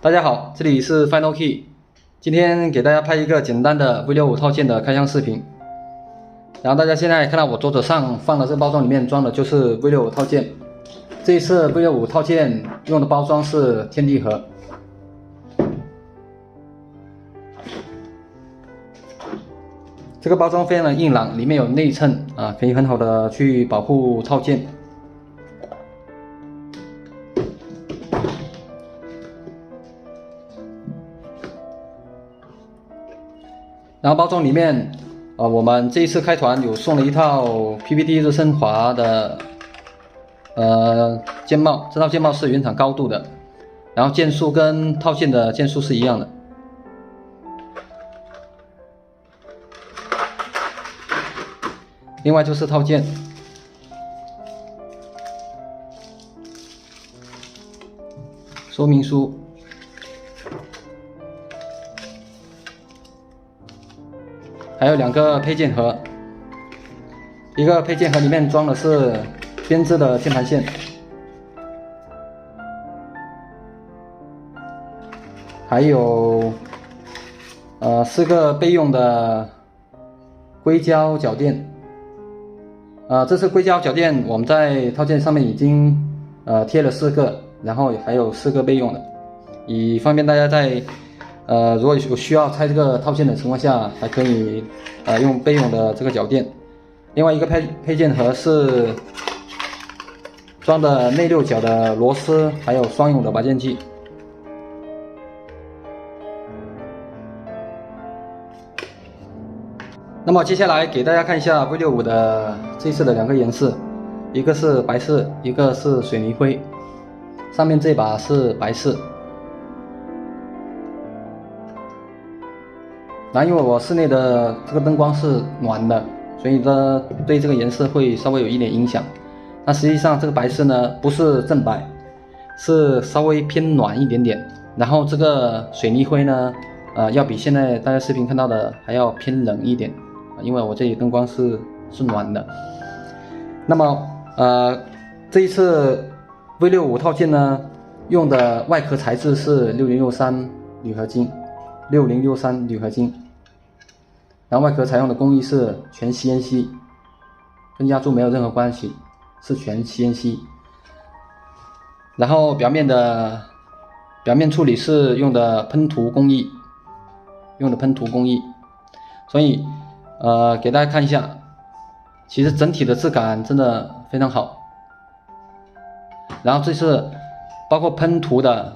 大家好，这里是 Final Key， 今天给大家拍一个简单的 V65 套件的开箱视频。然后大家现在看到我桌子上放的这个包装里面装的就是 V65 套件。这一次 V65 套件用的包装是天地盒。这个包装非常的硬朗，里面有内衬啊，可以很好的去保护套件。然后包装里面，我们这一次开团有送了一套 PVD 日升华的键帽，这套键帽是原厂高度的，然后件数跟套件的件数是一样的。另外就是套件，说明书。还有2个配件盒，一个配件盒里面装的是编织的键盘线，还有4个备用的硅胶脚垫。这次硅胶脚垫我们在套件上面已经贴了4个，然后还有4个备用的，以方便大家在如果有需要拆这个套件的情况下，还可以用备用的这个脚垫。另外一个配件盒是装的内6角的螺丝，还有双用的拔键器。那么接下来给大家看一下 V65 的这次的2个颜色，一个是白色，一个是水泥灰。上面这把是白色。然后因为我室内的这个灯光是暖的，所以呢对这个颜色会稍微有一点影响。那实际上这个白色呢不是正白，是稍微偏暖一点点。然后这个水泥灰呢，要比现在大家视频看到的还要偏冷一点，因为我这里灯光是暖的。那么这一次 V65 套件呢用的外壳材质是6063铝合金，6063铝合金。然后外壳采用的工艺是全 CNC， 跟压铸没有任何关系，是全 CNC。然后表面处理是用的喷涂工艺，所以给大家看一下，其实整体的质感真的非常好。然后这是包括喷涂的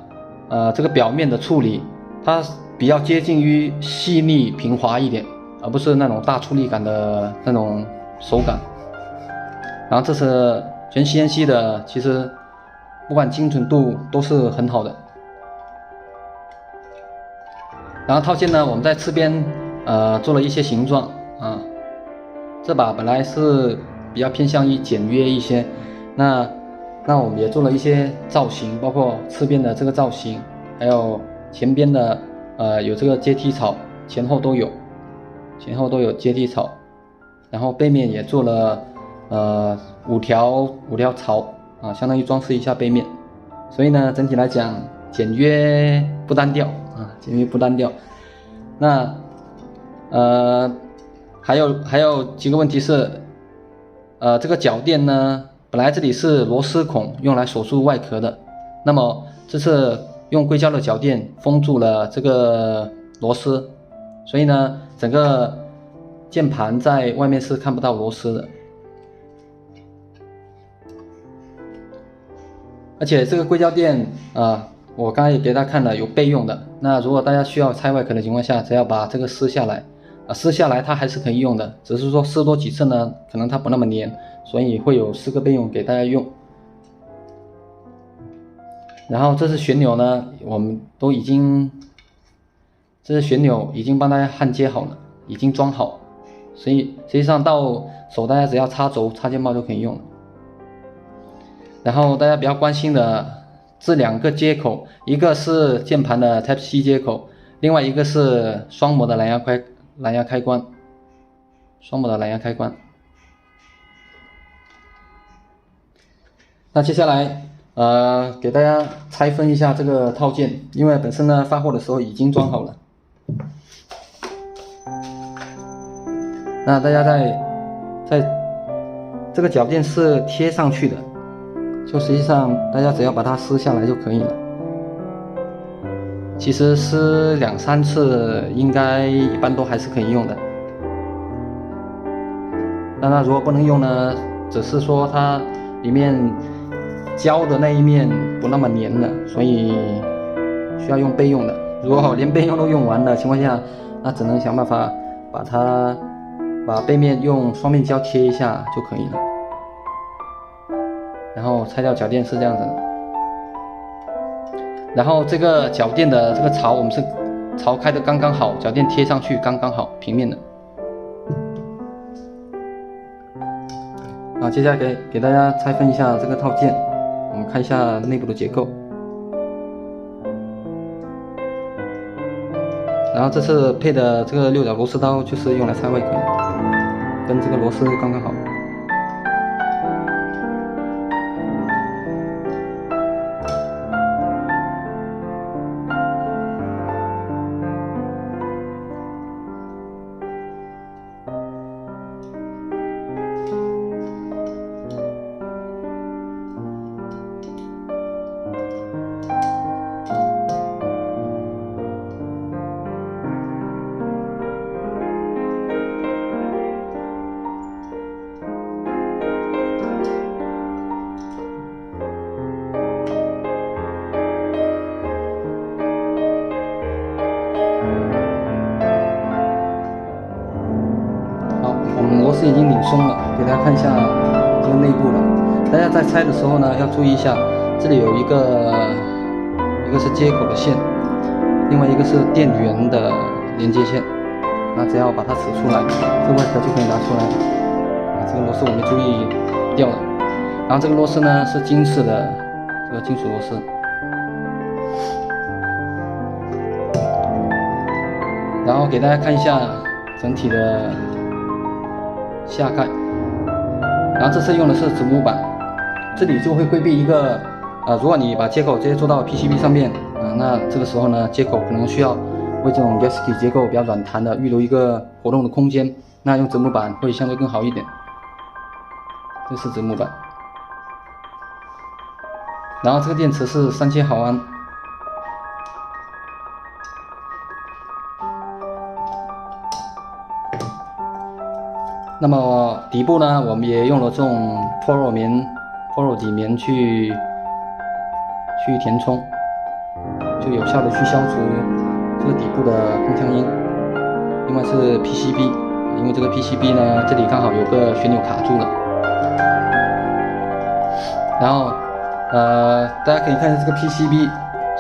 这个表面的处理，它比较接近于细腻平滑一点，而不是那种大出力感的那种手感。然后这是全 CNC 的，其实不管精准度都是很好的。然后套件呢，我们在侧边做了一些形状啊。这把本来是比较偏向于简约一些，那我们也做了一些造型，包括侧边的这个造型，还有前边的有这个阶梯草，前后都有阶梯草。然后背面也做了5条槽啊，相当于装饰一下背面。所以呢整体来讲简约不单调啊，那还有几个问题是这个脚垫呢本来这里是螺丝孔用来锁住外壳的，那么这次用硅胶的脚垫封住了这个螺丝，所以呢整个键盘在外面是看不到螺丝的。而且这个硅胶垫我刚才也给大家看了有备用的，那如果大家需要拆外壳的情况下，只要把这个撕下来它还是可以用的，只是说撕多几次呢可能它不那么粘，所以会有4个备用给大家用。然后这是旋钮呢，我们都已经帮大家焊接好了，已经装好，所以实际上到手大家只要插轴插键帽就可以用了。然后大家比较关心的这2个接口，一个是键盘的 Type-C 接口，另外一个是双模的蓝牙开关。那接下来给大家拆分一下这个套件，因为本身呢发货的时候已经装好了。那大家在这个脚垫是贴上去的，就实际上大家只要把它撕下来就可以了。其实撕2、3次应该一般都还是可以用的。当然如果不能用呢，只是说它里面胶的那一面不那么粘了，所以需要用备用的。如果连备用都用完的情况下，那只能想办法把背面用双面胶贴一下就可以了。然后拆掉脚垫是这样子的。然后这个脚垫的这个槽我们是槽开的刚刚好，脚垫贴上去刚刚好，平面的。接下来给大家拆分一下这个套件，我们看一下内部的结构。然后这次配的这个6角螺丝刀就是用来拆外壳的，跟这个螺丝刚刚好。螺丝已经拧松了，给大家看一下这个内部了。大家在拆的时候呢，要注意一下，这里有一个是接口的线，另外一个是电源的连接线。那只要把它取出来，这个外壳就可以拿出来了。这个螺丝我没注意掉了。然后这个螺丝呢是金式的这个金属螺丝。然后给大家看一下整体的下盖，然后这次用的是子木板，这里就会规避一个，如果你把接口直接做到 PCB 上面，那这个时候呢，接口可能需要为这种 gasket 结构比较软弹的预留一个活动的空间，那用子木板会相对更好一点。这是子木板，然后这个电池是3000毫安。那么底部呢，我们也用了这种 Poro 底棉去填充，就有效的去消除这个底部的空腔音。另外是 PCB， 因为这个 PCB 呢，这里刚好有个旋钮卡住了。然后大家可以看一下这个 PCB，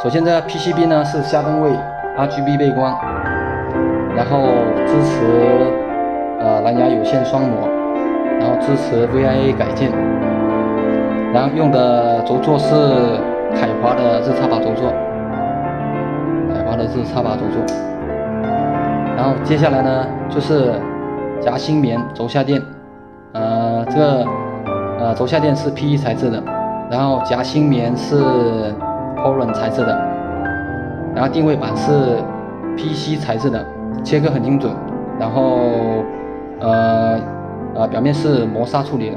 首先这个 PCB 呢是下灯位 RGB 背光，然后支持蓝牙有线双模，然后支持 VIA 改键，然后用的轴座是凯华的日插拔轴座，然后接下来呢就是夹心棉轴下垫，这个轴下垫是 PE 材质的，然后夹心棉是 Poron 材质的，然后定位板是 PC 材质的，切割很精准，然后表面是磨砂处理的，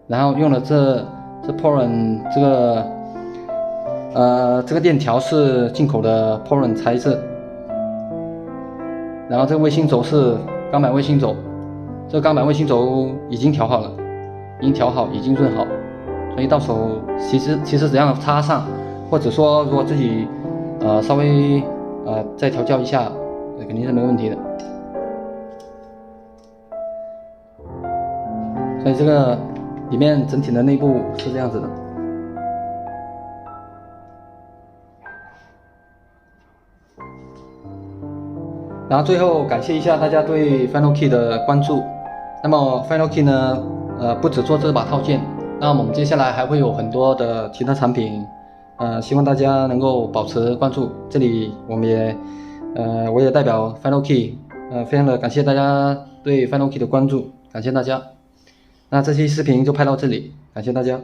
然后用了这 Poron 这个电条是进口的 Poron 材质，然后这个卫星轴是钢板卫星轴，这个钢板卫星轴已经调好了，已经润好，所以到手其实只要插上，或者说如果自己稍微再调教一下，肯定是没问题的。所以这个里面整体的内部是这样子的。然后最后感谢一下大家对 FinalKey 的关注。那么 FinalKey 呢，不只做这把套件，那么我们接下来还会有很多的其他产品，希望大家能够保持关注。这里我也代表 FinalKey，非常的感谢大家对 FinalKey 的关注，感谢大家。那这期视频就拍到这里，感谢大家。